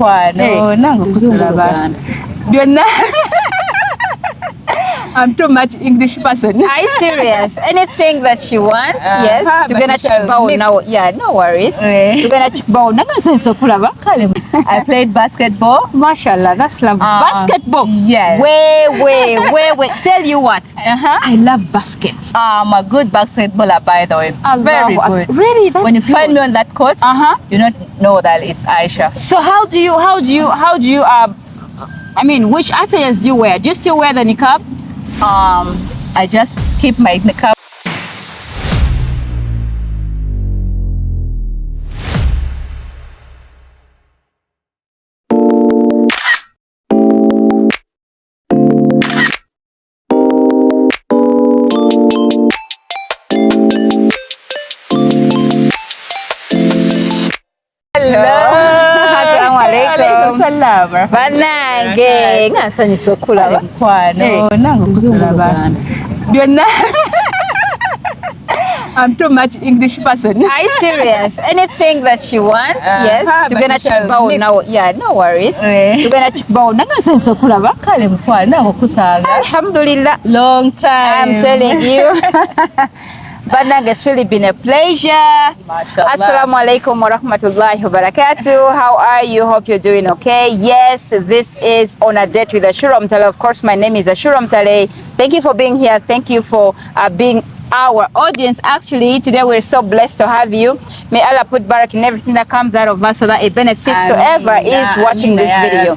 mukwano nange kusalaba byonna. I'm too much English person. Are you serious? Anything that she wants, yes. We're gonna check bow now. Yeah, no worries. We're gonna check bow. I played basketball. Mashallah, that's lovely. Basketball. Yes. Wait. Tell you what. I love basket. I'm a good basketballer, by the way. Very good. Really? That's when you good. find me on that court, you don't know that it's Aisha. So how do you I mean, which attires do you wear? Do you still wear the niqab? I just keep my niqab. Banange ngasanyisa okulaba mukwano nange kusalaba byonna. I'm too much English person. Are you serious? Anything that she wants, yes. We're gonna check bow now. Yeah, no worries. We're gonna check bow. Nangasanyisa okulaba kale mukwano nange kusanga. Alhamdulillah. Long time. I'm telling you. Banang, it's really been a pleasure. Assalamu alaikum wa rahmatullahi wa barakatuh. How are you? Hope you're doing okay. Yes, this is On a Date with ASHUURAH MUTALE. Of course, my name is ASHUURAH MUTALE. Thank you for being here. Thank you for being our audience. Actually, today we're so blessed to have you. May Allah put barak in everything that comes out of us so that it benefits whoever is watching this video.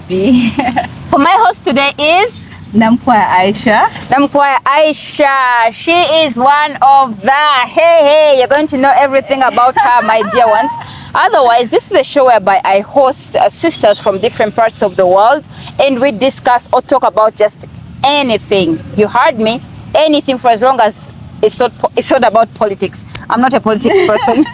For my host today is Namkwaya Aisha. Namkwaya Aisha. She is one of the hey, you're going to know everything about her, my dear ones. Otherwise, this is a show whereby I host sisters from different parts of the world, and we discuss or talk about just anything. You heard me? Anything, for as long as it's not about politics. I'm not a politics person.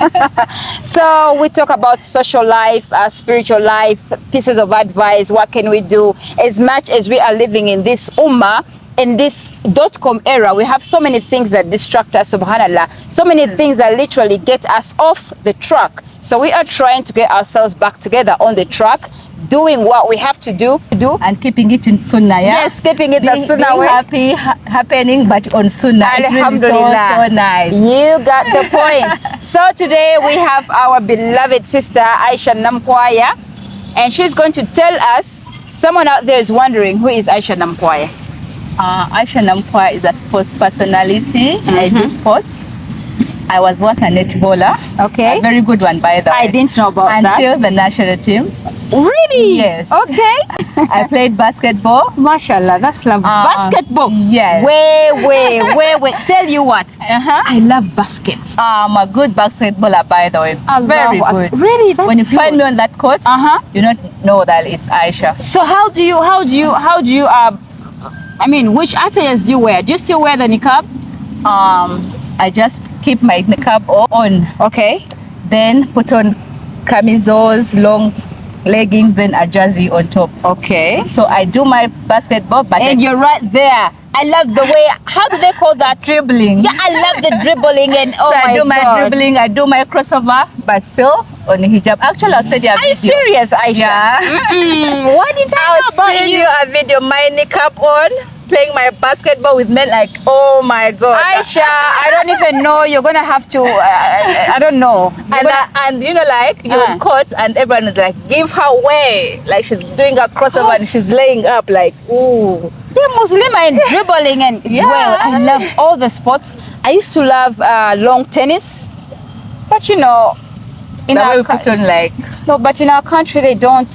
So we talk about social life, spiritual life, pieces of advice. What can we do? As much as we are living in this ummah, in this .com era, we have so many things that distract us, subhanallah. So many things that literally get us off the track. So we are trying to get ourselves back together on the track, doing what we have to do and keeping it in sunnah. Yeah? Yes, keeping it the sunnah way. Happy happening, but on sunnah. Alhamdulillah. So nice. You got the point. So today we have our beloved sister Aisha Namkwaya, and she's going to tell us. Someone out there is wondering, who is Aisha Namkwaya? Aisha Namkwaya is a sports personality. I do sports. I was once a netballer. Okay. A very good one, by the way. I didn't know about that. Until the national team. Really? Yes. Okay. I played basketball. Mashallah, that's lovely. Basketball. Yes. Wait. Tell you what. I love basket. I'm a good basketballer, by the way. Very good. Really? That's when you good. find me on that court, you don't know that it's Aisha. So how do you I mean, which attires do you wear? Do you still wear the niqab? I just keep my niqab on. Okay. Then put on camisoles, long leggings, then a jersey on top. Okay. So I do my basketball, but and you're right there. I love the way, how do they call that? Dribbling. Yeah, I love the dribbling and so I do my dribbling, I do my crossover, but still on hijab. Actually, I'll send you a video. Are you serious, Aisha? Yeah. Why didn't I know about send you a video, my niqab on, playing my basketball with men, like, oh my God. Aisha, I don't even know. You're going to have to, I don't know. And you know, like, you're on court and everyone is like, give her way. Like, she's doing a crossover and she's laying up, like, ooh. They're Muslim and dribbling and, well, I love all the sports. I used to love long tennis, but you know, in our country, like, no, but in our country they don't.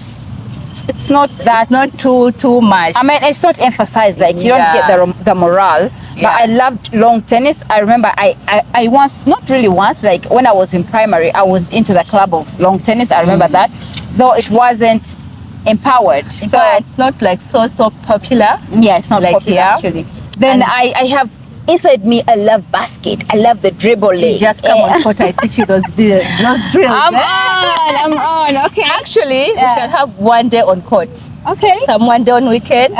It's not that. It's not too much. I mean, it's not emphasized. Like, you don't get the morale. Yeah. But I loved long tennis. I remember I once, not really once, like when I was in primary, I was into the club of long tennis. I remember that, though it wasn't empowered. So it's not like so popular. Yeah, it's not like popular here. Actually. Then I have inside me, I love basket. I love the dribbling. You just come on court, I teach you those drills. I'm on. Okay. Actually, we shall have one day on court. Okay. One day on weekend.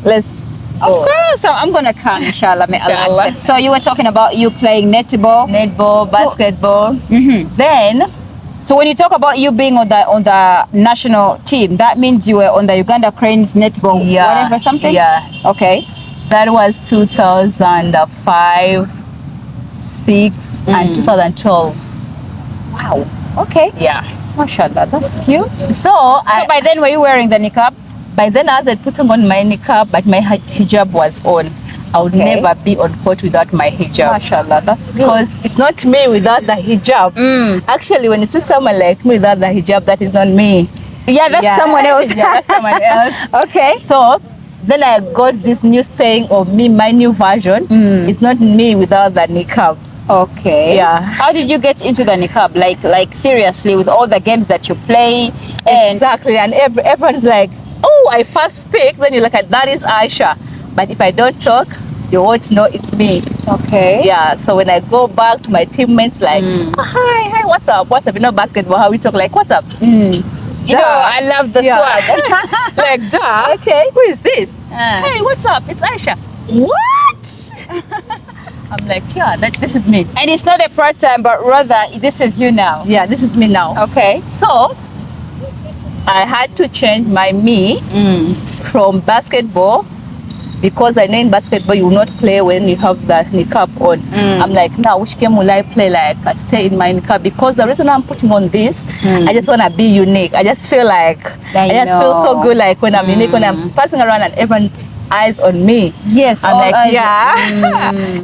Let's go. Of course, I'm gonna come, inshallah. May Allah accept. So you were talking about you playing netball, basketball. Then So when you talk about you being on the national team, that means you were on the Uganda Cranes netball, whatever something. Yeah. Okay. That was 2005, 6, and 2012. Wow. Okay. Yeah. Mashallah, that's cute. So By then, were you wearing the niqab? by then I was putting on my niqab, but my hijab was on. I would never be on court without my hijab. Mashallah, that's good. Because it's not me without the hijab. Actually, when you see someone like me without the hijab, that is not me. Yeah, that's someone else. Yeah, that's someone else. Okay. So then I got this new saying of me, my new version. It's not me without the niqab. Okay. Yeah. How did you get into the niqab? Like seriously, with all the games that you play? And Exactly. And everyone's like, oh, I first speak. Then you're like, that is Aisha. But if I don't talk, you won't know it's me. okay. Yeah. So when I go back to my teammates, like, oh, hi, what's up? What's up? You know, basketball, how we talk, like, what's up? You know, I love the swag. Like, duh. Okay. Who is this? Hey, what's up? It's Aisha. What? I'm like, yeah, this is me. And it's not a part time, but rather this is you now. Yeah, this is me now. Okay. So I had to change my me from basketball, because I know in basketball you will not play when you have the niqab on. I'm like, now which game will I play? Like, I stay in my niqab, because the reason I'm putting on this, I just want to be unique. I just feel like, I just feel so good, like when I'm unique, when I'm passing around and everyone's eyes on me. Yes, I'm like, eyes.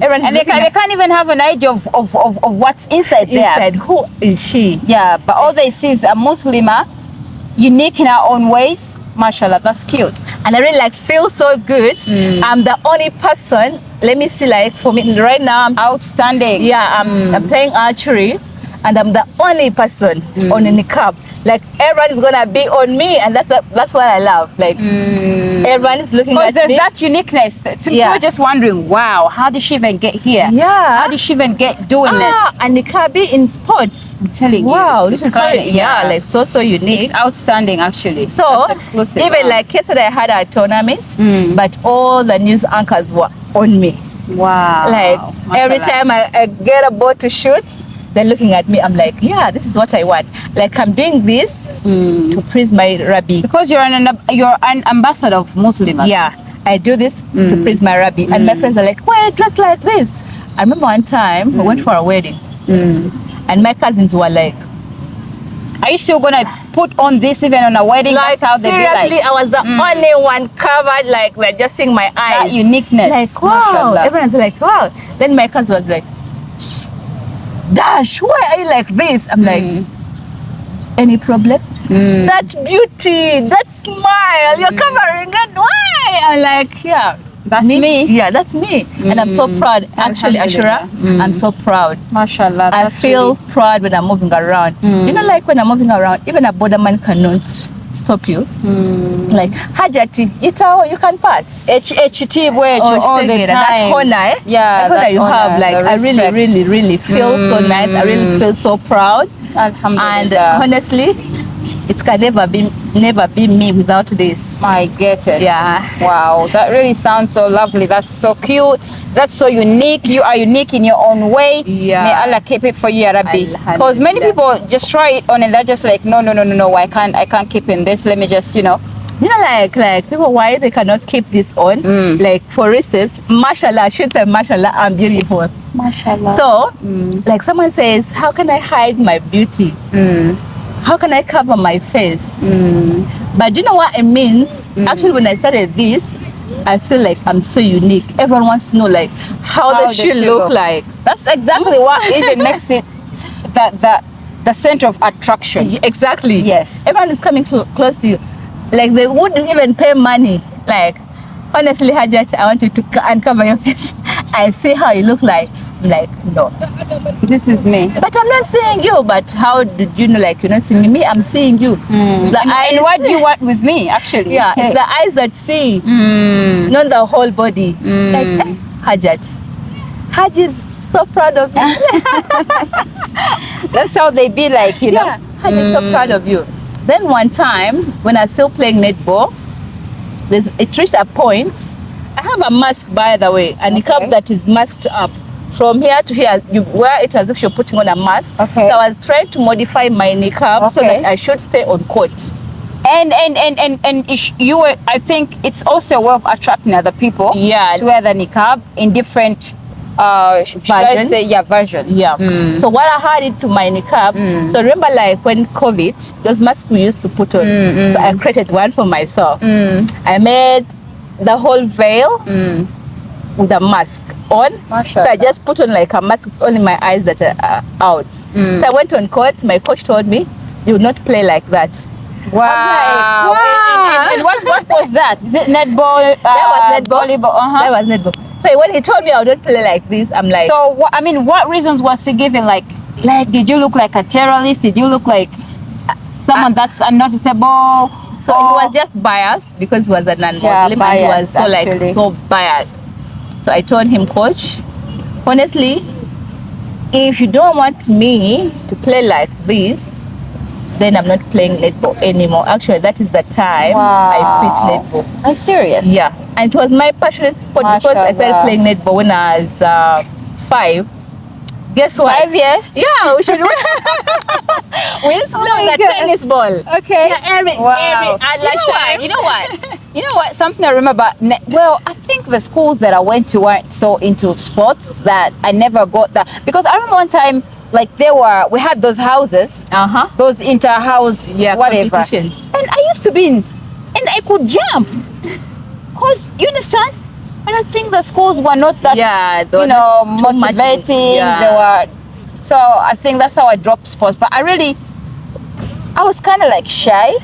Everyone, And they can't even have an idea of what's inside there. inside, who is she? Yeah, but all they see is a Muslima, unique in her own ways. Mashallah, that's cute. And I really like feel so good. I'm the only person, let me see, like for me right now, Outstanding. I'm playing archery, and I'm the only person on a niqab. Like everyone is gonna be on me, and that's what I love. Like everyone is looking at Because there's me. that uniqueness. Some people are just wondering, wow, how did she even get here? Yeah. How did she even get doing this? And Niqabbie in sports. I'm telling you. Wow, it's this is so kind- like so unique. It's outstanding, actually. So That's exclusive. even like yesterday I had a tournament, but all the news anchors were on me. wow, Like every Mashallah. time I get a ball to shoot, they're looking at me. I'm like, yeah, this is what I want. Like I'm doing this to praise my Rabbi. Because you're an ambassador of Muslims. Yeah, I do this to praise my Rabbi. And my friends are like, why dressed like this? I remember one time we went for a wedding, and my cousins were like, are you still gonna put on this even on a wedding? like That's how they be seriously, like. I was the only one covered. Like we're just seeing my That eyes. uniqueness. Like wow, Mashallah. everyone's like wow. Then my cousin was like, Dash, why are you like this? I'm like, any problem? That beauty, that smile, you're covering it. Why? I'm like, yeah, That's me. Yeah, that's me. And I'm so proud. Actually, Ashura, I'm so proud. Mashallah. I that's feel really- proud when I'm moving around. You know, like when I'm moving around, even a borderman cannot stop you. Like, Hajati, you can pass. HT wedge all the take it. time. And that honor, Yeah, that honor that you have. honor, Like, the I really, respect. really feel so nice. I really feel so proud. And Alhamdulillah. honestly, it can never be me without this. I get it. Yeah. Wow, that really sounds so lovely. That's so cute. That's so unique. You are unique in your own way. Yeah. May Allah keep it for you, Ya Rabbi. Because many Alhamdulillah. people just try it on and they're just like, no. I can't keep in this. Let me just, You know, like people, why they cannot keep this on? Like, for instance, mashallah, I should say mashallah, I'm beautiful. Mashallah. So, like someone says, how can I hide my beauty? How can I cover my face? But you know what it means? Actually, when I started this, I feel like I'm so unique. Everyone wants to know, like, how does she look like? That's exactly what even makes it the center of attraction. Exactly. Yes. Everyone is coming close to you. Like, they wouldn't even pay money. Like, honestly, Hajat, I want you to uncover your face. I see how you look like. I'm like, no. This is me. But I'm not seeing you. But how did you know, like, you're not seeing me? I'm seeing you. It's the eyes. And what do you want with me, actually? Yeah, it's the eyes that see, not the whole body. Like, Hajat. Haj is so proud of you. That's how they be like, you know. Yeah, Haj is so proud of you. Then one time, when I was still playing netball, it reached a point. I have a mask, by the way, a niqab that is masked up. from here to here, you wear it as if you're putting on a mask. Okay. So I was trying to modify my niqab so that I should stay on court. And you were, I think it's also a way of attracting other people to wear the niqab in different versions. Yeah. So what I had it to my niqab. So remember, like when COVID, those masks we used to put on. So I created one for myself. I made the whole veil with a mask on. So I just put on like a mask. It's only my eyes that are out. So I went on court. My coach told me, "You will not play like that." Wow. Like, and what was that? Is it netball? That was netball. Volleyball. That was netball. So when he told me I would not play like this, I'm like. So what reasons was he giving? Like did you look like a terrorist? Did you look like someone that's unnoticeable? So he was just biased because he was a non-Muslim and he was so like so biased. So I told him, Coach, honestly, if you don't want me to play like this, then I'm not playing netball anymore. Actually, that is the time I quit netball. Are you serious? Yeah, and it was my passionate sport because I started playing netball when I was 5. Guess what? 5 years? Yeah, we should. We used to play with a tennis ball. Okay. Yeah, You know what? You know what? Something I remember. Well, I think the schools that I went to weren't so into sports that I never got that. Because I remember one time, like we had those houses, those inter-house, whatever. Competition. And I used to be in, and I could jump. Cause you understand? I don't think the schools were not that, motivating. They were, so I think that's how I dropped sports. But I was kind of like shy,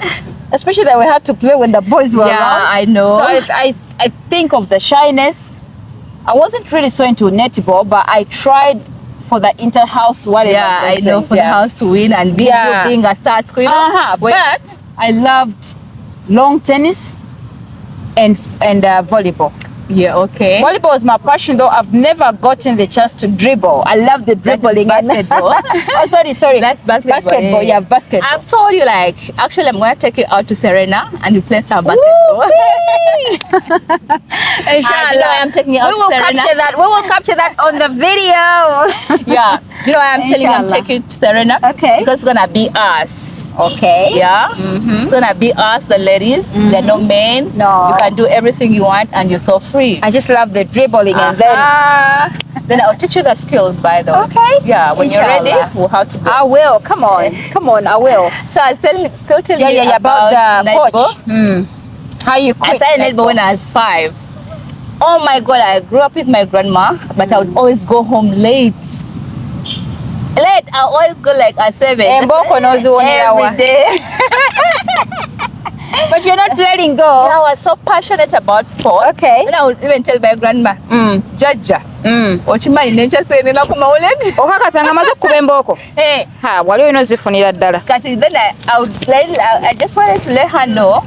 especially that we had to play when the boys were around. Yeah, I know. So I think of the shyness. I wasn't really so into netball, but I tried for the inter-house, whatever. Yeah, I know, for the house to win and being a star at school. But I loved long tennis and volleyball. Yeah, okay. Volleyball was my passion, though I've never gotten the chance to dribble. I love the dribbling. Basketball. Oh, sorry. That's basketball. Basketball, yeah, basketball. I've told you, like, actually, I'm going to take you out to Serena and you play some basketball. Inshallah, I'm taking you out to Serena. We will capture that on the video. Yeah. You know, I'm telling you, I'm taking you to Serena. Okay. Because it's going to be us. Okay. Yeah. It's gonna be us, the ladies. They're no men. No. You can do everything you want, and you're so free. I just love the dribbling, and then I'll teach you the skills, by the way. Okay. Yeah. When you're ready, we'll have to go. I will. Come on. I will. So I was still telling you about the netball. coach. How you quit? I started netball when I was 5. Oh my God! I grew up with my grandma, but I would always go home late. I always go like at 7 every day. But you're not letting go. I was so passionate about sports. Okay. Then I would even tell my grandma, Jaja, ochimanyi nenkyaseenena ku mawuledi. Okakasanga amaze okukuba embooko. Wali olina ozifunira ddala. Kati then I just wanted to let her know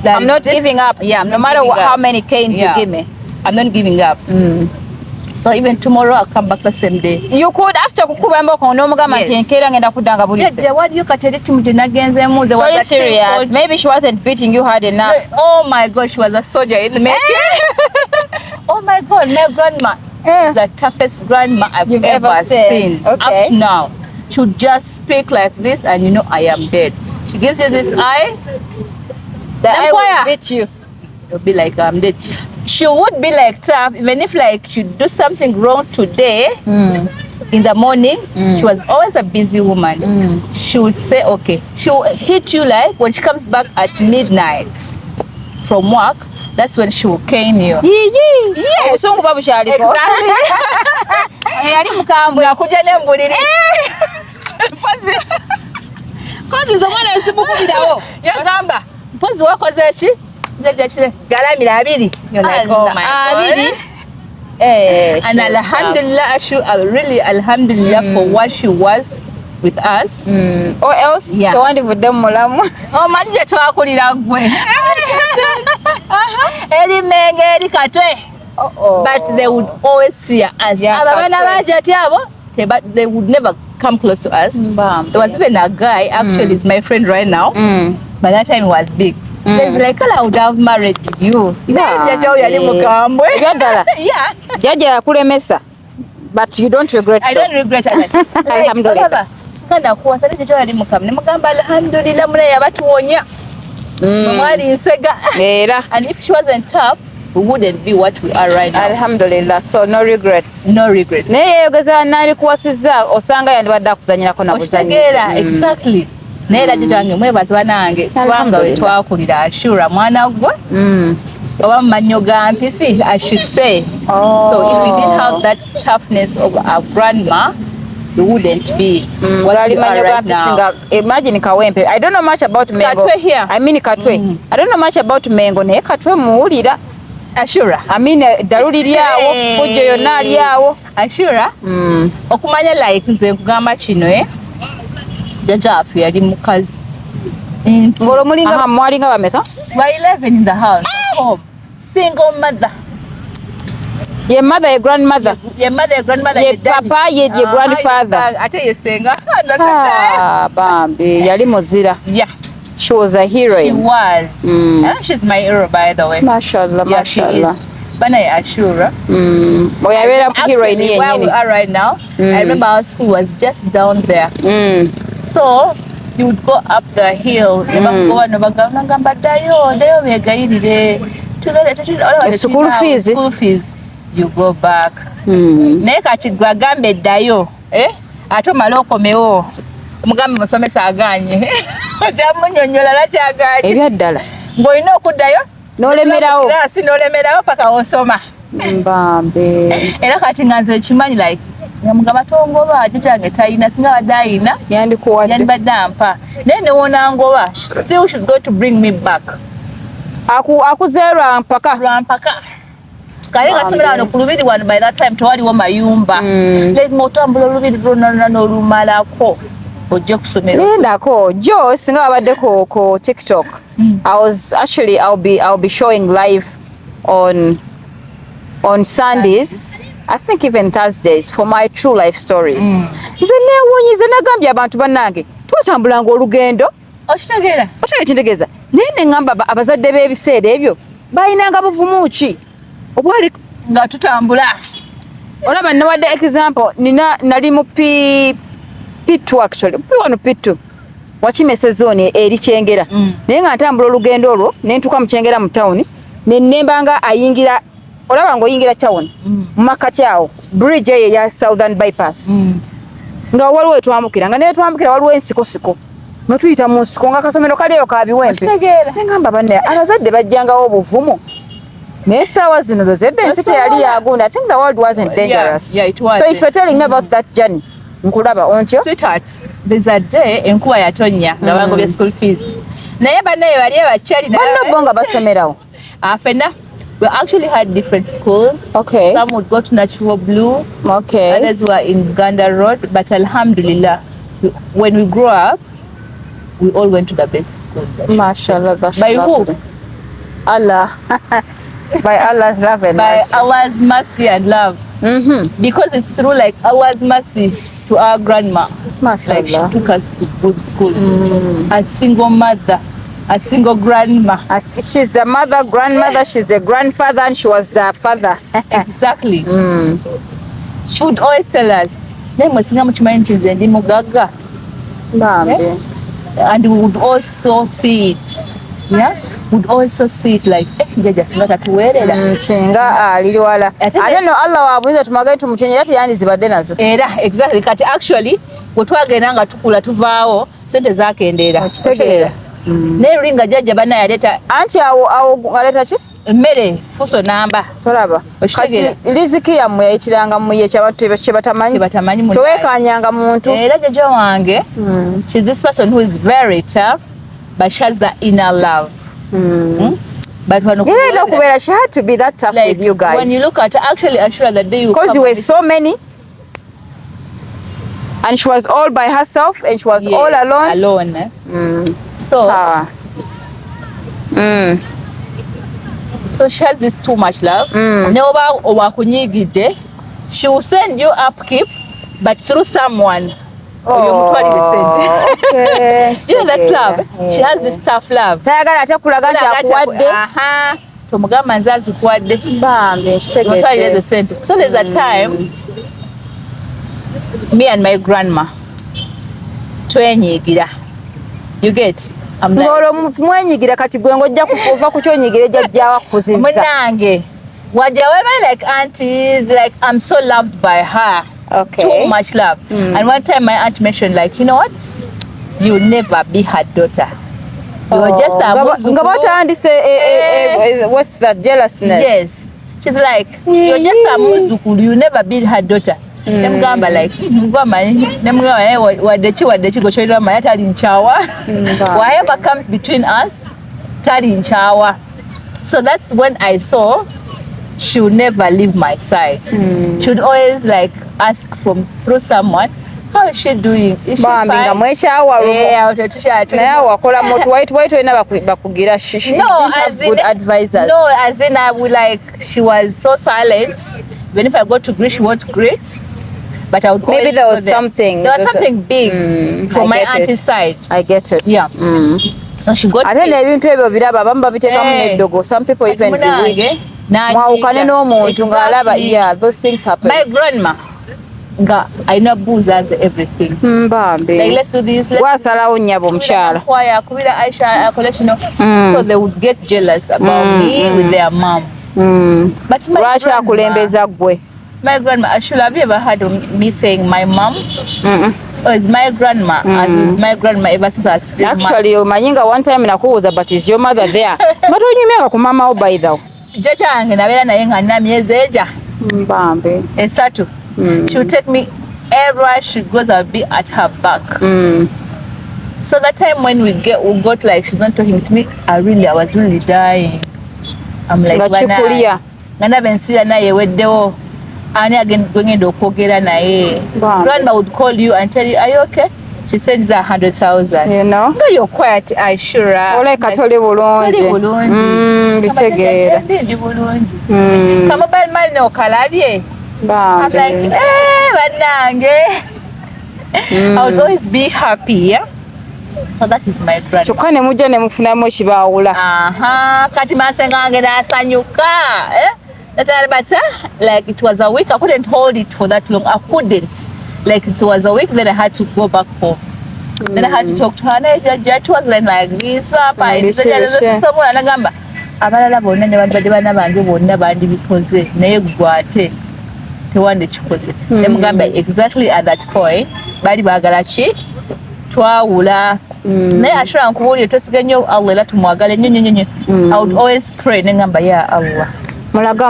that I'm not giving up. Yeah, no matter how many canes you give me. I'm not giving up. So even tomorrow I'll come back the same day. You could, after kukuba embooko n'omugamba nti enkeera ngenda kuddanga bulize. Yeah, what you kateri timu gye nagenzeemu. Very serious. Maybe she wasn't beating you hard enough. Oh my God, she was a soldier in the making. Oh my God, my grandma is the toughest grandma I've ever seen. Up to now. She would just speak like this and you know I am dead. She gives you this eye. The eye will beat you. It'll be like I'm dead. She would be like tough, even if like you do something wrong today, in the morning, she was always a busy woman. She would say, okay, she will hit you like when she comes back at midnight from work, that's when she will cane you. Yes, exactly. Galamira abiri. You're like, oh my God. And alhamdulillah, really alhamdulillah for what she was with us. Or else, tewandivudde mulamu. Oh, manje twakulira gwe. Eri menge eri katwe. But they would always fear us. Abana baje abo, but they would never come close to us. There was even a guy, actually, is my friend right now. By that time, he was big. It's like, I would have married you. Yeah. Jaja yakulemesa. But you don't regret. I don't regret it. Alhamdulillah. Sikana kuwasa ne kyali mukama ne mugamba alhamdulillah muna yabatuwonya. Mwali nsega. Era. And if she wasn't tough, we wouldn't be what we are right now. Alhamdulillah. So no regrets. No regrets. Naye yogeza nali kuwasiza osanga yandibadde akuzanyirako na kuzanyira. Exactly. Naye era jange mwebaza banange kubanga we twakulira Ashura mwana gwe. Oba mannyo ga mpisi, I should say. So if we didn't have that toughness of our grandma, we wouldn't be what we are right now. Imagine Kawempe. I don't know much about Mengo. Katwe here. I mean Katwe. I don't know much about Mengo. Naye Katwe muwulira. Ashura. I mean daruli lyawo, fujjo yonna lyawo. Ashura. Okumanya like nze nkugamba kino Jajja afu yali mukazi. Ngolo mulinga mwalinga bameka? We're 11 in the house at home. Single mother. Your mother, your grandmother. Your mother, your grandmother. Your papa, your grandfather. Ate yesenga. Bambi, yali muzira. Yeah. She was a heroine. She was. She's my hero, by the way. Mashallah, yeah, mashallah. Bana Ashura. Heroine where we are right now, I remember our school was just down there. So you would go up the hill. School fees. School fees. You go back. Naye kati gwagambe ddayo. Ate omala okomewo. Mugambe musomesa aganye. Jamunyonyola lakyaganye. Ebyaddala. Ng'olina okuddayo. N'olemerawo. N'olemerawo paka osoma. Mbambe. Era kati nga nze kimanyi like mugamba tongoba ate kyange talina singa badde ayina yandibadde ampa naye newonangoba still she's going to bring me back. Akuzeerwa mpaka kale nga tusomera wano ku lubiri wano by that time tewaliwo mayumba like ng'otambula olubiri lwonna n'olumalako ojje kusomera lindako jo singa wabadde ku TikTok. I'll be showing live on Sundays, I think even Thursdays, for my true life stories. Nze neewuunyize nagambye abantu bannange twatambulanga olugendo okitegeza naye ne ngamba abazadde b'ebiseera ebyo balinanga buvumu ki obwali nga tutambula. Olaba nawadde example nali mu P2 actually P1 Wakimese zone eri Kyengera naye nga ntambula olugendo olwo ne ntuuka mu Kyengera mu town ne nembanga ayingira olaba ng'oyingira town mu makati awo bridge eyo ya Southern Bypass nga waliwo etwambukira nga netwambukira waliwo ensikosiko nga tuyita mu nsiko nga kasomero kaliyo ka biwempe ngamba banne abazadde bajjangawo obuvumu naye essaawa zino lozedde ensi teyali yagunda. I think the world wasn't dangerous. Yeah, it was. So if you're telling me about that journey nkulaba ontyo sweetheart there's a day enkuba yatonnya nga bangobye school fees naye bannaye bali abakyali banno bo nga basomerawo fenna. We actually had different schools. Okay. Some would go to Natural Blue. Okay. Others were in Ganda Road. But Alhamdulillah, when we grew up, we all went to the best schools. MashaAllah. By who? Allah. By Allah's love and mercy. By Allah's mercy and love. Because it's through like Allah's mercy to our grandma. MashaAllah. Like she took us to good school. A single mother. A single grandma. She's the mother, grandmother, she's the grandfather, and she was the father. Exactly. She would always tell us, and we would also see it. Yeah? Would also see it like, singa aliri wala. Ate no Allah wabuyinza tumagaye tumuchenye yatu yandizibadde nazo. Era, exactly. Kati actually, wetwagenda nga tukula tuvaawo, sente zakendeera. Okitegeera. Naye lulinga jjajja banna yaleeta anti awo aleta ki emmere fuso namba tolaba kati riziki yammwe yayitiranga muye kye batamanyi towekanyanga muntu era jjajja wange she's this person who is very tough but she has the inner love. But when she had to be that tough like, with you guys. When you look at actually Ashura that day because you were so many and she was all by herself and she was all alone. So so she has this too much love. Neoba owakunyigide, she will send you upkeep but through someone. Okay. You know that's love. She has this tough love. Tayagala ate kulaga nti akuwadde. Tomugamba nze azikuwadde. Bambi So there's a time me and my grandma twenyigira. You get? I'm like, ngolo mwenyigira kati gwe ngojja kufuva ku kyonyigira jjajjawa kuzizza. Munange. Wajawe like aunties, like I'm so loved by her. Okay. Too much love. And one time my aunt mentioned like, you know what? You'll never be her daughter. You're just a muzukulu. What's that jealousness? Yes. She's like, you're just a muzukulu. You'll never be her daughter. Nemgamba like, whatever comes between us, tali nchawa. So that's when I saw she would never leave my side. She would always like ask through someone, how is she doing? Is she fine? No, as in good advisors. No, as in I would like, she was so silent. Even if I go to greet, she won't greet. But I would maybe there was something. There was something big from my auntie's side. I get it. Yeah. So she got some people even do it. Yeah, those things happen. My grandma, I know booze and everything. Like, let's do this. So they would get jealous about me with their mom. But my grandma, should have you ever heard of me saying my mom? So it's my grandma, as with my grandma ever since I was 3 months. Actually, Manyinga one time nakubuza, but is your mother there? But when you make a mama by though. Jaja angenabera naye nga nina myezi eja esatu. She would take me everywhere she goes. I'll be at her back. So that time when we got like she's not talking to me, I was really dying. I'm like, ngana bensira naye weddewo ani again going to okwogera naye. Grandma would call you and tell you, are you okay? She sends 100,000. You know? No, you're quiet, ASHUURAH. Ole katoli bulungi. Bitegeera. Ndi bulungi. Kama bali mali nokalabye. I'm like, banange. I would always be happy, yeah? So that is my grandma. Kyokka ne mujja ne mufunamu ekibaawula. Kati masengange n'asanyuka. But like it was a week. I couldn't hold it for that long. I couldn't. Like it was a week, then I had to go back home. Then I had to talk to her. It was like this, Papa. Abalala bonna ne badde bana bange bonna bandi bikoze naye gwate tewande kikoze. Nemugamba exactly at that point bali baagala ki twawula. Naye ASHUURAH nkubuulire tosiga nnyo Allah era tumwagale nnyo. I would always pray nengamba ya Allah. Mulaga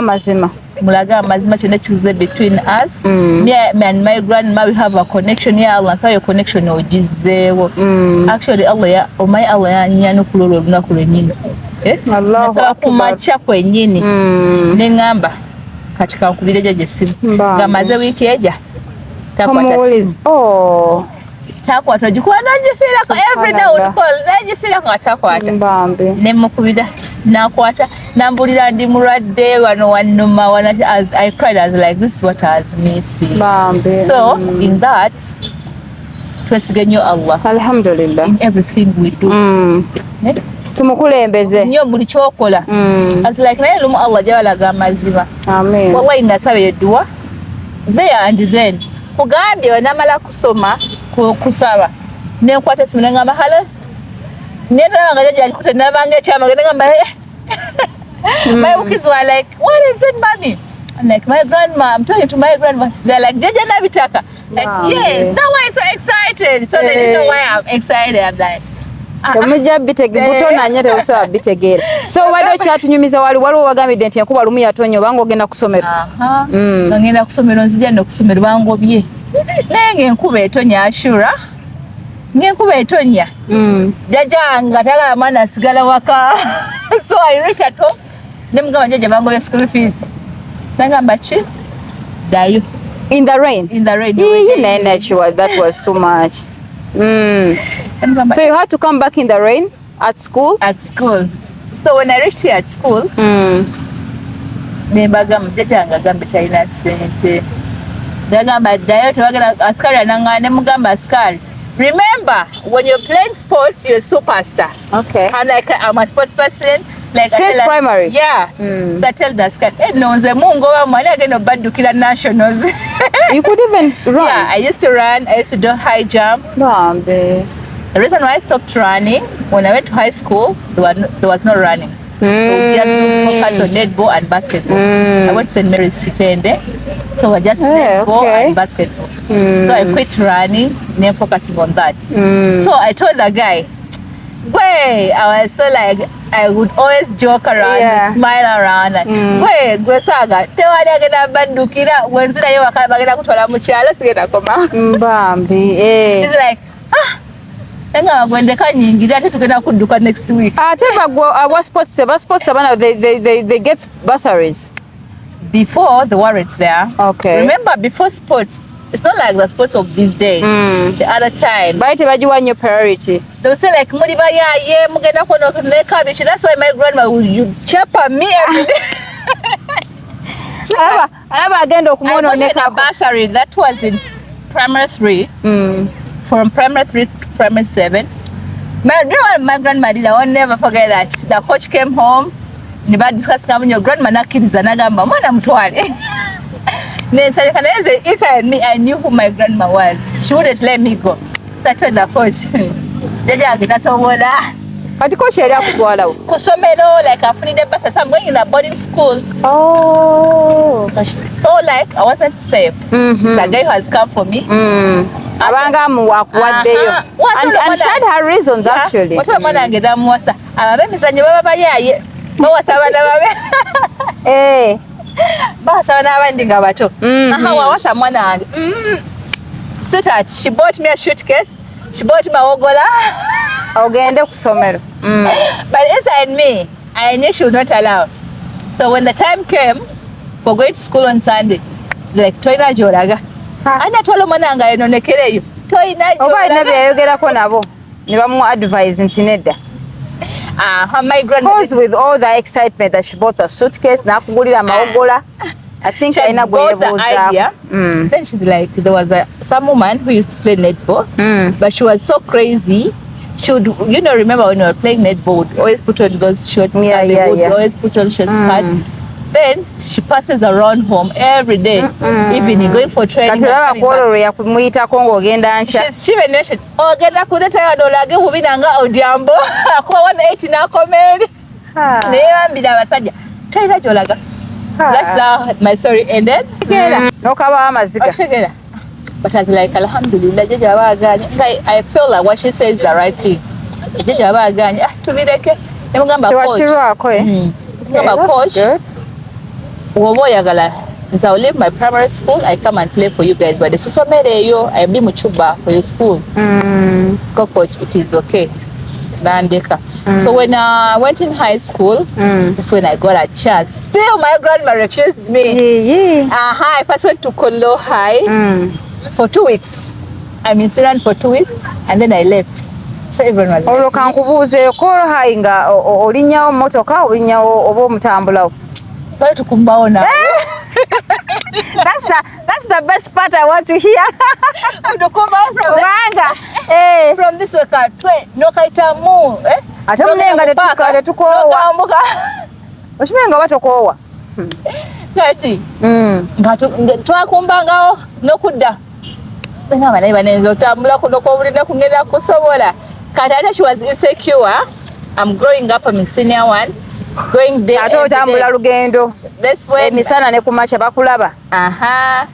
amazima kyonna kize between us. Me and my grandma, we have a connection. Ya Allah nsaba yo connection ogizeewo. Actually Allah yanyanya n'okuloola olunaku lwennyini. Nasaba ku makya kwennyini neŋŋamba kati kankubire jjajja essimu nga maze wiiki eja takwata ssimu. Takwata ogikuba n'ogifiirako everyday would call n'ogifiirako nga takwata. Ne mukubira nakwata nambulira ndi mulwadde wano wannuma as I cried. I was like, this is what I was missing. So in that twesiga nnyo Allah, alhamdulillah, in everything we do. Tumukulembeze nnyo buli kyokola. I was like, naye lumu Allah gy'alaga amazima. Amen. Wallahi nasaba edduwa there and then kugambye wanamala kusoma kusaba nenkwata essimu nengamba halo nendaba nga jjajja alikuta nabanga ekyama nengamba my kids were like, what is it, mommy? I'm like, my grandma. I'm talking to my grandma. They're like, Jaja Nabitaka. Like, yes, that's why I'm so excited. So they didn't know why I'm excited. I'm like, so waliwo kyatunyumiza waliwo wagambidde nti enkuba lumu yatonnya obanga ogenda kusomera. Ngenda kusomera nzija n'okusomera bangobye naye ng'enkuba etonya ASHUURAH ng'enkuba etonya jjajja nga tayagala mwana asigala waka. So I reached at home nemugamba jjajja bangobye school fees nagamba ki ddayo in the rain. That was too much. So you had to come back in the rain at school? At school. So when I reached here at school, nebagamba jjajja nga agambe talina ssente. Nagamba ddayo tewagala askari anangana nemugamba askari. Remember, when you're playing sports, you're a superstar. Okay. And like I'm a sports person. Like since primary? Yeah. So I tell the scat, no, the mungo money again of Badukila Nationals. You could even run? Yeah, I used to run. I used to do high jump. Bambi. The reason why I stopped running, when I went to high school, there was no running. So we just focus on netball and basketball. I went to St. Mary's Chitende, so I just netball and basketball. So I quit running, then focusing on that. So I told the guy, Gwe, I was so like, I would always joke around and smile around. Gwe saga, tewali agenda bandukira, wenzira yo bakagenda kutwala mu kyalo sigenda koma. Bambi, He's like, Enga gwendeka nyingira ate tugenda kudduka next week. Tell me what sports they get bursaries. Before the war it's there. Okay. Remember before sports, it's not like the sports of these days. The other time. But you want your priority. They would say like Mudiba yeah, mugenda kono Niqabbie. That's why my grandma would chapa me every day. I got a bursary. That was in primary 3. From primary 3 to primary 7. My grandma did. I will never forget that. The coach came home. Niba discuss kama your grandma nakiriza nagamba mwana mtwale. Inside me, I knew who my grandma was. She wouldn't let me go. So I told the coach, that's all. But the coach area kusomero, like I finished the bus. So I'm going in a boarding school. Oh. So like I wasn't safe. So a guy who has come for me. And shared her reasons actually. What am I going to Eh. Basa n'abandi nga bato. Wawasa mwana wange. Sweetheart, she bought me a suitcase. She bought me a wogola. Ogende kusomero. But inside me, I knew she would not allow. So when the time came for going to school on Sunday, she's like, Toina Joraga. Ana twala mwana nga yenonekereyo. Toina Joraga. Oba ina byayogerako nabo. Ne bamu advise nti nedda. My grandma. Because with all the excitement that she bought a suitcase, nakugulira mawogola. I think she got the idea. Then she's like, there was some woman who used to play netball, but she was so crazy. She would, remember when we were playing netball, would always put on those short skirts. They would always put on short skirts. Then she passes around home every day, even going for training. She even mentioned, genda kuleta yadolage hubinanga odiambo akuwa 180 nakomeri. Neyambira abasajja toyina gyolaga. So that's how my story ended. Nokaba amazika. But I was like, Alhamdulillah, I feel like what she says is the right thing. Tubireke. Coach. So I'll leave my primary school, I come and play for you guys. But the Susomere I be muchuba for your school. Go coach, it is okay. So when I went in high school, that's when I got a chance. Still my grandma refused me. I first went to Kolo High for 2 weeks. I'm in Sudan for 2 weeks and then I left. So everyone was like, kankubuze Kolo High nga olinyawo motoka olinyawo oba omutambulawo. That's the best part I want to hear. From this way, no kaitamu. Atamulenga tetukowa. Oshimenga batokowa. Kati. Twakumbangao nokudda. Benga banayi banenzo tambula kuno kobulina kungenda kusobola. Kati ate she was insecure. I'm growing up, I'm in senior 1. Going there. Atotambula lugendo. This way. Emisana ne kumacha bakulaba. I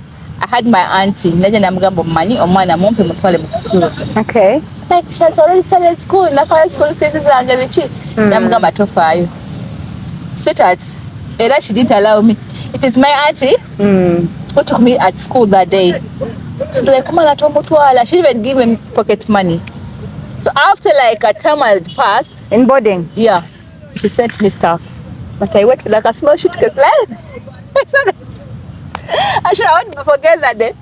had my auntie. Naje namugamba mmanyi omwana mumpe mutwale mu kisulu. Okay. Like she has already started school. Nakala school fees zange bichi. Namugamba tofaayo. Sweetheart, era she didn't allow me. It is my auntie who took me at school that day. She's like, come on, mutwala. She even gave me pocket money. So after like a term had passed. In boarding? Yeah. She sent me stuff. But I went like a small suitcase. I should not forget that day.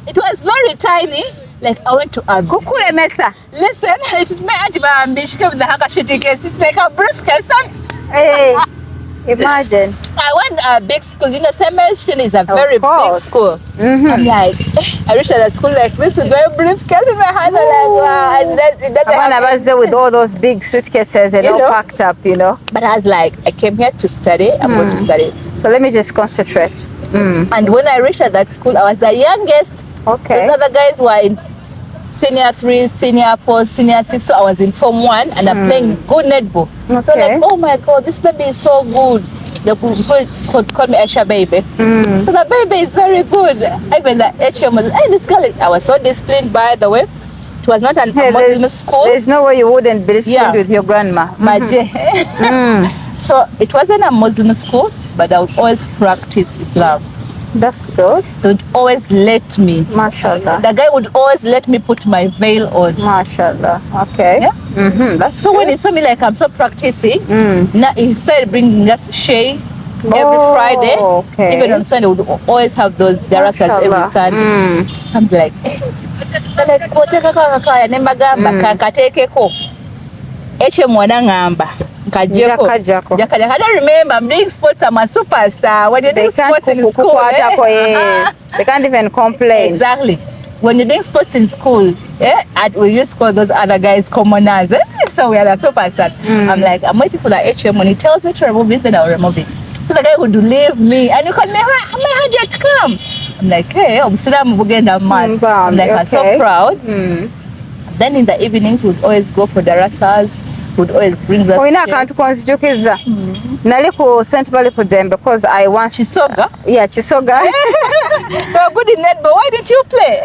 It was very tiny. Like I went to a Kukule Mesa. Listen, it is my auntie Bambi. She came with the haka suitcase. It's like a briefcase. Hey. Imagine. I went a big school. You know, St. Mary's Station is a very big course. school. I'm like, I wish I had a school like this with my briefcase in my hand. I'm like, wow. And it doesn't When I have was there with all those big suitcases and You all know? packed up, you know. But I was like, I came here to study. I'm going to study. So let me just concentrate. And when I reached at that school, I was the youngest. Okay. Those other guys were in senior 3, senior 4, senior 6. So I was in form 1 and I'm playing good netball. So Okay. like, oh my God, this baby is so good. They could call me Asha baby. So the baby is very good. Even the HM was, hey, this girl, I was so disciplined, by the way. It was not a Muslim school. There's no way you wouldn't be disciplined Yeah. with your grandma. My So it wasn't a Muslim school, but I would always practice Islam. That's good. They would always let me. Mashallah. The guy would always let me put my veil on. Mashallah. Okay. Yeah? That's So good. when he saw me like I'm so practicing, now he started bringing us shay every Friday. Okay. Even on Sunday, we would always have those darasas every Mashallah. Sunday. I'm like, koteka kakaya nembagamba kakatekeko eche mwana ngamba nkajeko Jakajako. jakaja. I don't remember. I'm doing sports. I'm a superstar. When you're They doing can't sports in school, They can't even complain. exactly. When you're doing sports in school, we used to call those other guys commoners. So we are the superstars. I'm like, I'm waiting for the HM. When he tells me to remove it, then I'll remove it. So the guy would leave me, and you call me, my hajat to come. I'm like, hey, I'm like, I'm so proud. Then in the evenings, we'd always go for darasas. Would always brings us. Oyina akantu konzijukiza. Nali ku St. Bali ku Dembe because I once Chisoga. Yeah, Chisoga. You were good in netball. Why didn't you play?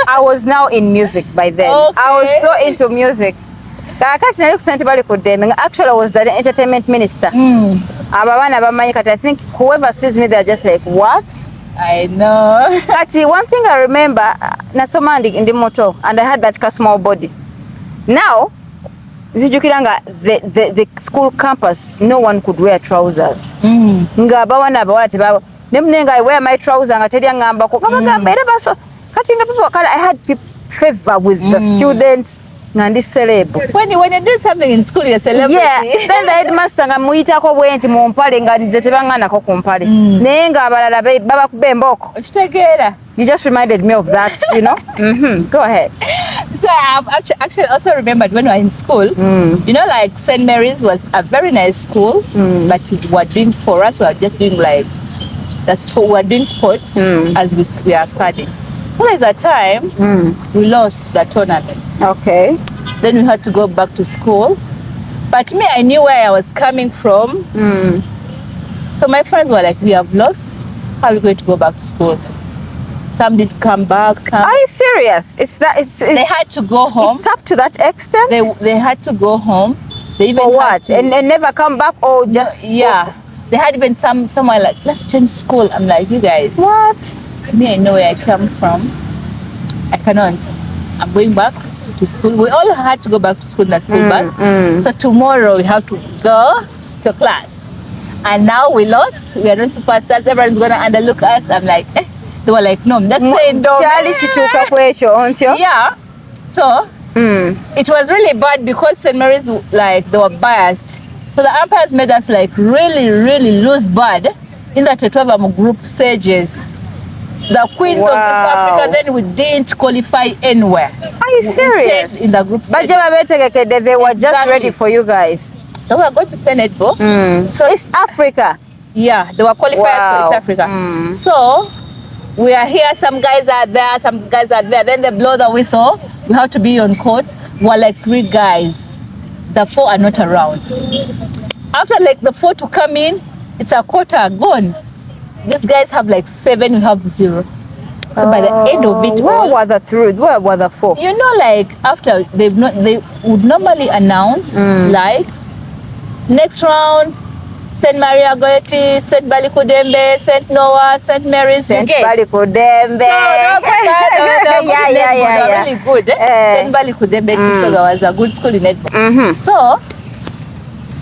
I was now in music by then. Okay. I was so into music. Kakati nali ku St. Bali ku Dembe. Actually, I was the entertainment minister. Ababana bamanyi kati. I think whoever sees me, they're just like, what? I know. Kati, one thing I remember, nasoma ndi moto, and I had that small body. Now, zijukiranga the school campus, no one could wear trousers. Nga bawana bawati bawo. Nemnenga I wear my trousers nga teri ngamba ko. Kabagamba era baso. Kati nga people I had favor with the students. Nandi celeb. When you do something in school, you're a celebrity. Yeah. Then the headmaster nga muyitako bwenti mu mpale nga nze tebanganako ku mpale. Naye nga abalala baba kubemboko. Okitegeera. You just reminded me of that, you know. Go ahead. So I've actually also remembered when we were in school, you know, like St. Mary's was a very nice school, but we were doing, for us, we were just doing like, we were doing sports as we are studying. So there's a time we lost the tournament. Okay. Then we had to go back to school. But me, I knew where I was coming from. So my friends were like, we have lost. How are we going to go back to school? Some did come back. Some Are you serious? they had to go home. It's up to that extent? They had to go home. They even For had what? to- And never come back or just... yeah. They had even someone like, let's change school. I'm like, you guys, What? me, I know where I come from. I cannot. I'm going back to school. We all had to go back to school in the school bus. So tomorrow we have to go to class. And now we lost. We are not superstars. Everyone's going to underlook us. I'm like, They were like, no, that's saying don't. Kyali kituuka kwekyo ontyo? Yeah. So it was really bad because St. Mary's, like, they were biased. So the umpires made us like really lose bad in that we group stages. The queens of East Africa, then we didn't qualify anywhere. Are you serious? We stayed in the group stages. Bajja babeetegekkedde, they were just Exactly. ready for you guys. So we are going to play netball. So East Africa. Yeah, they were qualifiers for East Africa. So we are here, some guys are there, some guys are there. Then they blow the whistle. We have to be on court. We're like 3 guys. The 4 are not around. After like the 4 to come in, it's a quarter gone. These guys have like 7, we have 0. So by the end of it Where all, were the 3? Where were the 4? you know, like after they would normally announce like next round, St. Maria Goretti, St. Balikudembe, St. Noah, St. Mary's. St. Okay. Balikudembe. Yeah. Really good. St. Balikudembe Kisoga was a good school in netball. So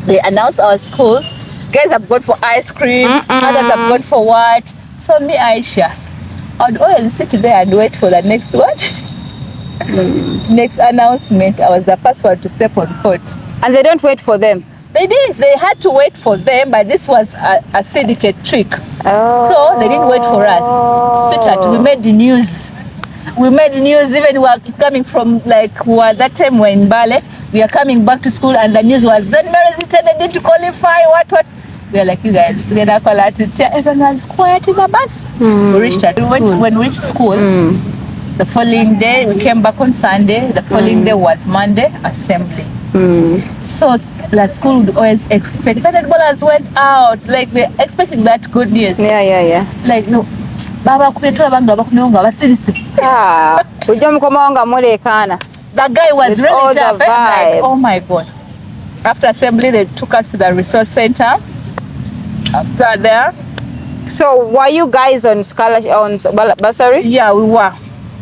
they announced our schools. Guys have gone for ice cream. Others have gone for what? So me, Aisha, I'd always sit there and wait for the next what? Next announcement. I was the first one to step on court. And they don't wait for them. They didn't. They had to wait for them, but this was a syndicate trick. Oh. So they didn't wait for us. Sweetheart, we made the news. We made the news. Even we were coming from that time we're in Bale. We are coming back to school, and the news was St. Mary's intended to qualify. What? We are like, you guys together. Everyone was quiet in the bus. We reached at school. When we reached school, the following day we came back on Sunday. The following day was Monday assembly. So the school would always expect that ballers went out, like they're expecting that good news. Yeah. Like no, baba kupetra bantu abakunonga abasirisi. Ujja mukomaonga mulekana. The guy was really tough. Like, oh my god. After assembly, they took us to the resource center. After there. So were you guys on scholarship on bursary? Yeah, we were.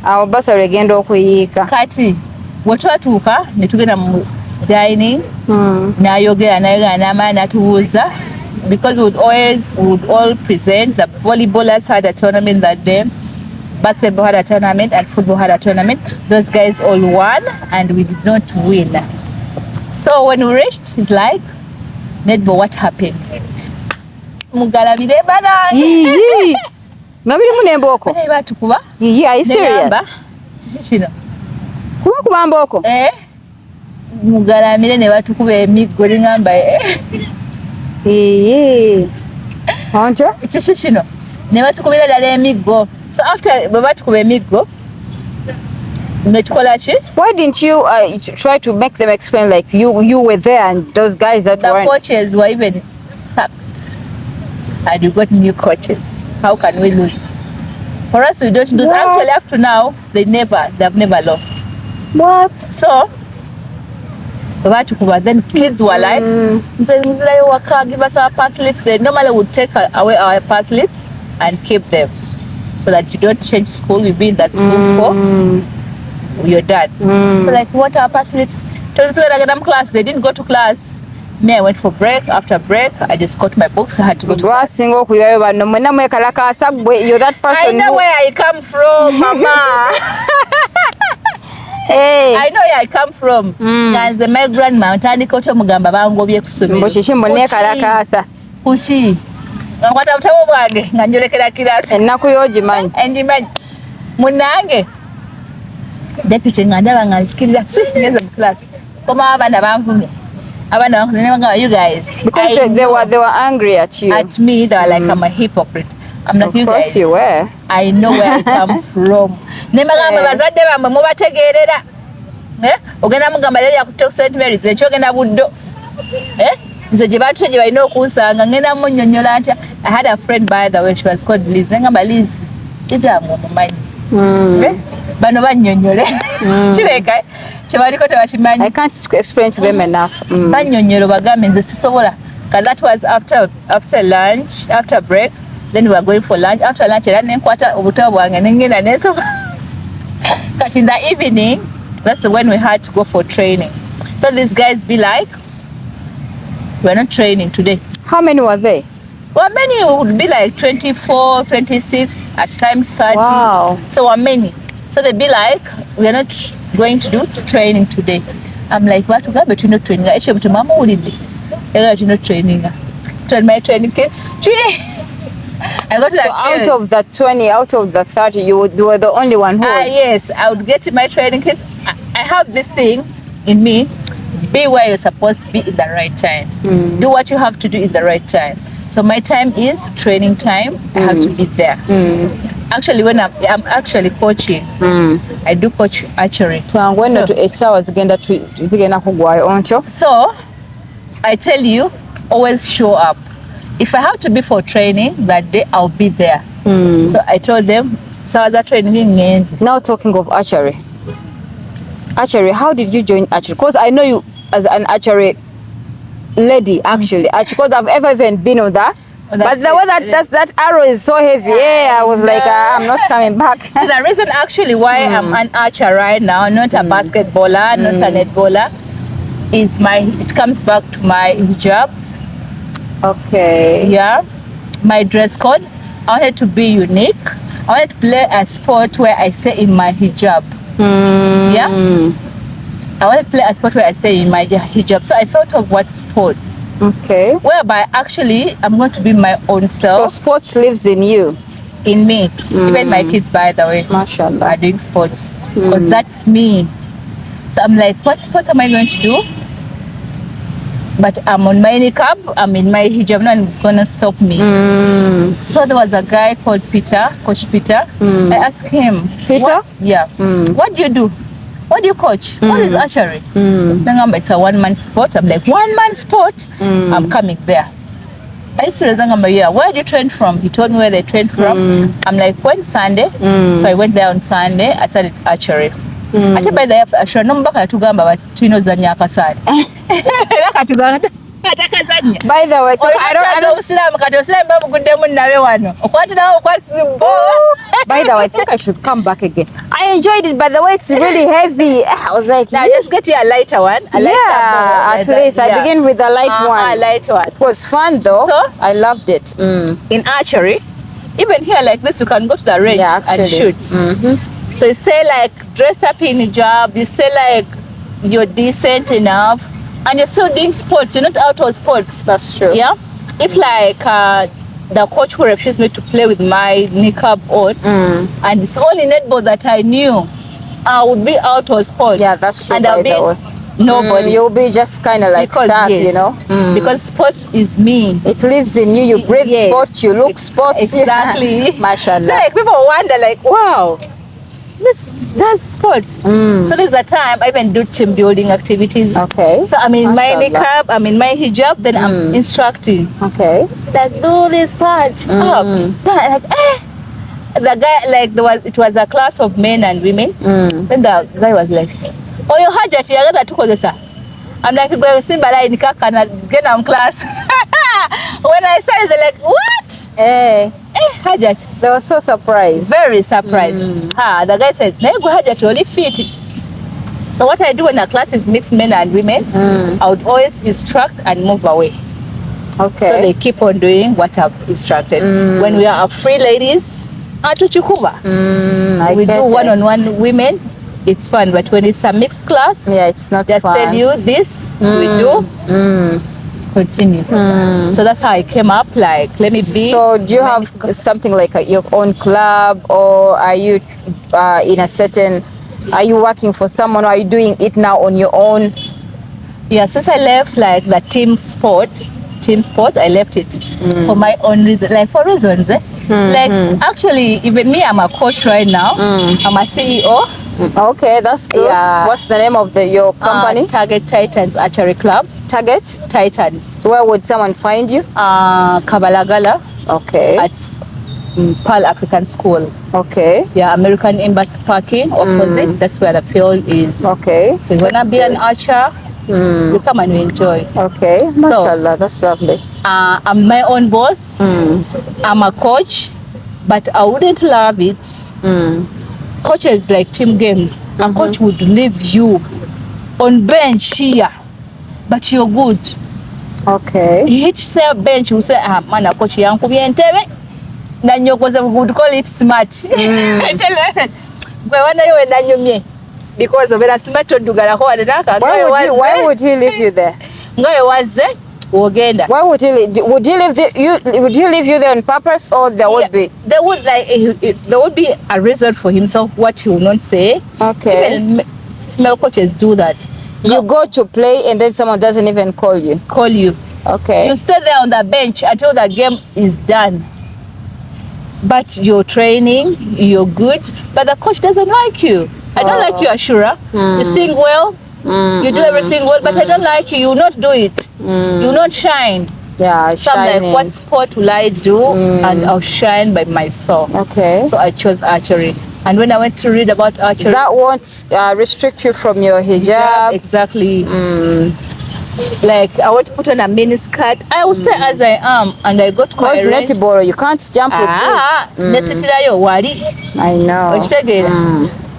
Our bursary agenda okuyiika. Kati wetwatuuka ne tugenda mu dining. N'ayogera n'amaani n'atubuuza. Because we would all present. The volleyballers had a tournament that day. Basketball had a tournament and football had a tournament. Those guys all won and we did not win. So when we reached, he's like, Nedbo, what happened? Mugalabire banange. Nabiri munemboko. Bana batukuba. Yeah, are you serious? Kino. Kuba mboko. Mugalamire ne batukuba emiggo lingamba Ancho? Kino. Ne batukubira ddala emiggo. So after batukuba emiggo, why didn't you try to make them explain like you were there and those guys that the coaches were even sacked and we got new coaches? How can we lose? For us, we don't lose. What? Actually, up to now, they've never lost. What? So then kids were like, give us our pass slips. They normally would take away our pass slips and keep them so that you don't change school. You've been in that school for you're done. So like, what are pass slips? Class. They didn't go to class. Me, I went for break. After break, I just got my books. I had to go to class. You're that person. I know where I come from, Mama. Hey. I know where I come from. And my grandma, Tani Koto Mugamba, Bangobie Kusumi. Kushi. What I'm talking about, and you're like a class. And Nakuyoji man. And the man Munange. Deputy Nandava skill in class. Come on, you guys. Because they were angry at you. At me, they were like, I'm a hypocrite. I'm like, you guys. Of course you were. I know where I come from. Ogenda mugamba leli akutte ku St. Mary's ekyo ogenda buddo nze gye batutte gye balina okunsanga ngenda munnyonnyola ntya. I had a friend by the way, she was called Liz. Nengamba Liz kijangu omumanyi bano bannyonnyole kireka kye baliko tebakimanyi. I can't explain to them enough. Bannyonnyole bagambe nze sisobola. That was after lunch, after break. Then we were going for lunch. After lunch era nenkwata obutabo bwange nengenda nensoma. But in the evening, that's when we had to go for training. So these guys be like, we're not training today. How many were they? Well, many would be like 24, 26, at times 30. Wow. So many. So they'd be like, we're not going to do training today. I'm like, what? But you're not training. Actually, but Mama would you're not training. Turn my training kids. I got so out of the 20, out of the 30, you were the only one who was... Yes, I would get my training kids. I have this thing in me. Be where you're supposed to be in the right time. Do what you have to do in the right time. So my time is training time. I have to be there. Actually, when I'm actually coaching, I do coach archery. So I tell you, always show up. If I have to be for training that day, I'll be there. So I told them, so I was training. Now talking of archery, how did you join archery? Because I know you as an archery lady, actually. Because I've ever even been on that. But the way that arrow is so heavy, I was like, I'm not coming back. So the reason actually why I'm an archer right now, not a basketballer, not a netballer, is it comes back to my hijab. Okay. Yeah. My dress code. I wanted to be unique. I wanted to play a sport where I say in my hijab. Yeah. I wanted to play a sport where I say in my hijab. So I thought of what sport Okay. whereby actually I'm going to be my own So self. sports lives in you. In me. Even my kids, by the way, Mashallah. are doing sports because that's me. So I'm like, what sports am I going to do? But I'm on my niqab, I'm in my hijab, no one's gonna stop me. So there was a guy called Peter, Coach Peter. I asked him, Peter? What do you do? What do you coach? What is archery? Then it's a one-man sport. I'm like, one-man sport? I'm coming there. I used to yeah, where did you train from? He told me where they trained from. I'm like, when Sunday? So I went there on Sunday. I started archery. Ate by the ashura no mbaka yatugamba bati tulina ozannya akasaale. Era katugamba atakazannya. By the way, so I don't Obusiraamu kati obusiraamu babuguddemu nabe wano. Okwatirawo okwatizibbo. By the way, I think I should come back again. I enjoyed it, by the way, it's really heavy. I was like, now just get you a lighter one. A lighter yeah, at least I begin with a light one. A light one. It was fun though. So I loved it. In archery, even here like this, you can go to the range and shoot. So you stay like dressed up in hijab, you stay like you're decent enough, and you're still doing sports. You're not out of sports. That's true. Yeah. If like the coach who refused me to play with my niqab on, and it's only netball that I knew, I would be out of sports. Yeah, that's true. And I'll be nobody. You'll be just kind of like because, stuck, yes, you know. Because sports is me. It lives in you. You breathe sports. You look sports. Exactly. Mashallah. So like people wonder like, wow, that's sports. So there's a time I even do team building activities. Okay. So I'm in my niqab, I'm in my hijab, then I'm instructing. Okay. Like do this part up. Like the guy like it was a class of men and women. Then the guy was like, oh your hajat yagala tukozesa. I'm like go simba la nikaka na get on class. When I said they're like, what? Hajat. They were so surprised. Very surprised. The guy said, go Hajat, only fit. So what I do when a class is mixed men and women, I would always instruct and move away. Okay. So they keep on doing what I've instructed. When we are free ladies, we do one-on-one women. It's fun, but when it's a mixed class, yeah, it's not just fun. Tell you this, we do. Continue. So that's how I came up, like let me be. So do you have something like your own club, or are you in a certain, are you working for someone, or are you doing it now on your own? Yeah, since I left like the team sport, I left it for my own reason, like for reasons. Like actually even me, I'm a coach right now. I'm a CEO. Okay, that's good. Yeah. What's the name of your company? Target Titans Archery Club. Target Titans. So where would someone find you? Kabalagala. Okay. At Pearl African School. Okay. Yeah, American Embassy parking opposite. That's where the field is. Okay. So if you wanna be an archer, you come and you enjoy. Okay. Mashallah, that's lovely. I'm my own boss. I'm a coach, but I wouldn't love it. Coaches like team games. A coach would leave you on bench here, but you're good. Okay. Each cell bench will say, man, a coach yankubye entebe. Then you would call it smart. I tell you, because of a smart why would he leave you there? Why would he leave you there on purpose, or there would be? There would be a reason for himself what he will not say. Okay. Even male coaches do that. You go to play and then someone doesn't even call you. Okay. You stay there on the bench until the game is done. But you're training, you're good, but the coach doesn't like you. I don't like you, ASHUURAH. You sing well, you do everything well, but I don't like you. You will not do it. You will not shine. Yeah, so I'm like, what sport will I do? And I'll shine by myself. Okay. So I chose archery. And when I went to read about archery, that won't restrict you from your hijab. Exactly. Like I want to put on a mini skirt. I will stay as I am, and I got my range. Netball, you can't jump with this. I know.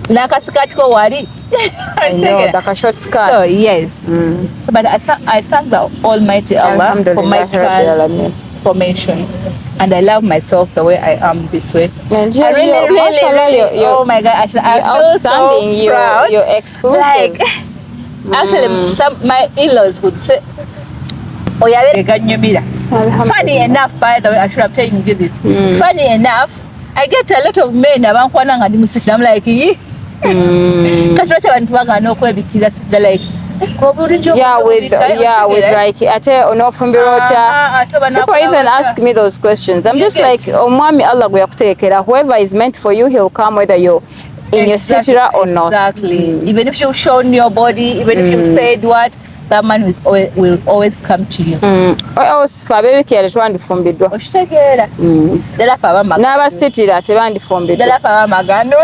Nakasikati ko wali. I know, like a short skirt. So yes. But I thank the Almighty Allah for my transformation, and I love myself the way I am this way. And I really, oh my God, I feel so proud. You're exclusive. Like, actually, my in-laws would say, Funny enough, by the way, I should have told you this. Funny enough, I get a lot of men abankwana ndi musisi. I'm like, kachwacha bantu bagana okwebikira sister like with like ate onofumbirota. People even ask me those questions. I'm just like, omwami Allah gwe yakutekera, whoever is meant for you, he'll come whether you're in your sitira or not. Exactly. Even if you've shown your body, even if you've said what, that man will always come to you. Else fabebikere twandifumbiddwa. Oshitegeera. Dala fa bamagano. N'abasitira tebandifumbiddwa. Dala fa bamagano.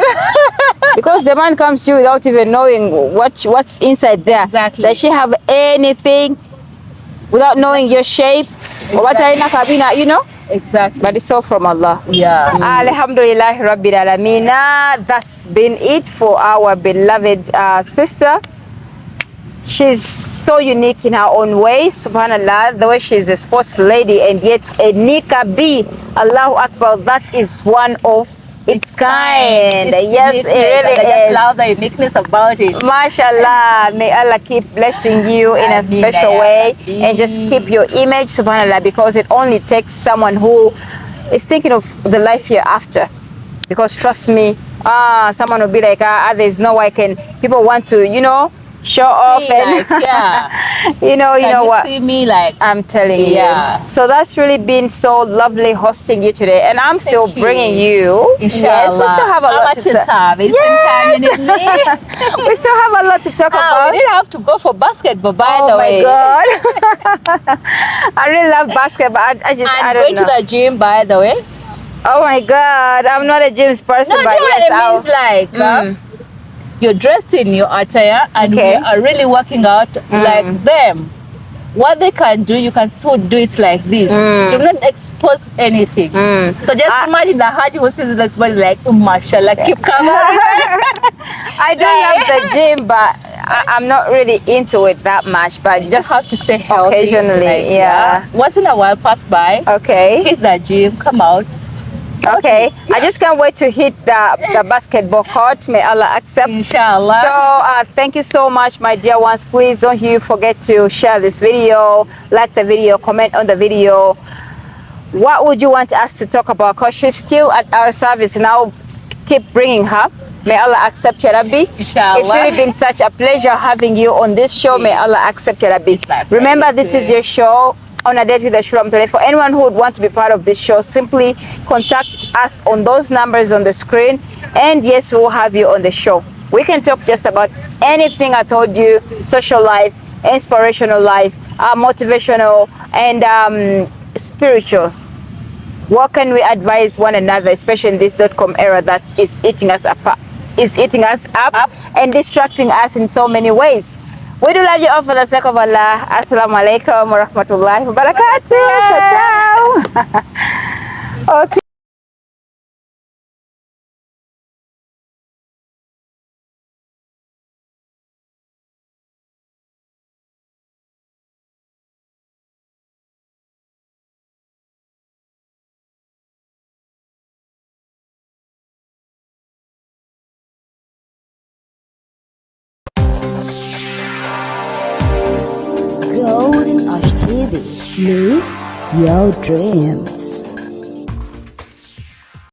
Because the man comes to you without even knowing what's inside there. Exactly. Does she have anything without knowing your shape? Or what are kabina, you know? Exactly. But it's all from Allah. Yeah. Alhamdulillah Rabbil Alameen. That's been it for our beloved sister. She's so unique in her own way, subhanallah, the way she's a sports lady and yet a Niqabbie. Allahu Akbar, that is one of its kind. Yes, it really is. I just love the uniqueness about it. Mashallah, may Allah keep blessing you in a special way and just keep your image, subhanallah, because it only takes someone who is thinking of the life hereafter. Because trust me, someone will be like, there's no way people want to, show off and like, you know what, see me like I'm telling you. So that's really been so lovely hosting you today, and I'm still bringing you. Inshallah. Yes, we still have a lot to talk. We still have a lot to talk about. We didn't have to go for basketball, by the way. Oh my God. I really love basketball. I don't know. Going to the gym, by the way. Oh my God, I'm not a gym person, but yes, it means like you're dressed in your attire and we are really working out like them. What they can do, you can still do it like this. You've not exposed anything. So just imagine the Haji who sees this body like, mashallah, keep coming. I don't love the gym, but I'm not really into it that much. But You just have to stay healthy. occasionally, Like, once in a while, pass by. Okay. Hit the gym, come out. Okay, I just can't wait to hit the basketball court. May Allah accept. Inshallah. So thank you so much, my dear ones. Please don't you forget to share this video, like the video, comment on the video. What would you want us to talk about? Because she's still at our service now. Keep bringing her. May Allah accept Ya Rabbi. Inshallah. It's really been such a pleasure having you on this show. May Allah accept Ya Rabbi. Remember, this is your show, On a Date with ASHUURAH MUTALE. For anyone who would want to be part of this show, simply contact us on those numbers on the screen, and yes, we will have you on the show. We can talk just about anything I told you: social life, inspirational life, motivational, and spiritual. What can we advise one another, especially in this .com era that is eating us up and distracting us in so many ways? We do love you all for the sake of Allah. Assalamu alaikum wa rahmatullahi wa barakatuh. Ciao, ciao. Okay. Golden Ash TV. Live your dreams.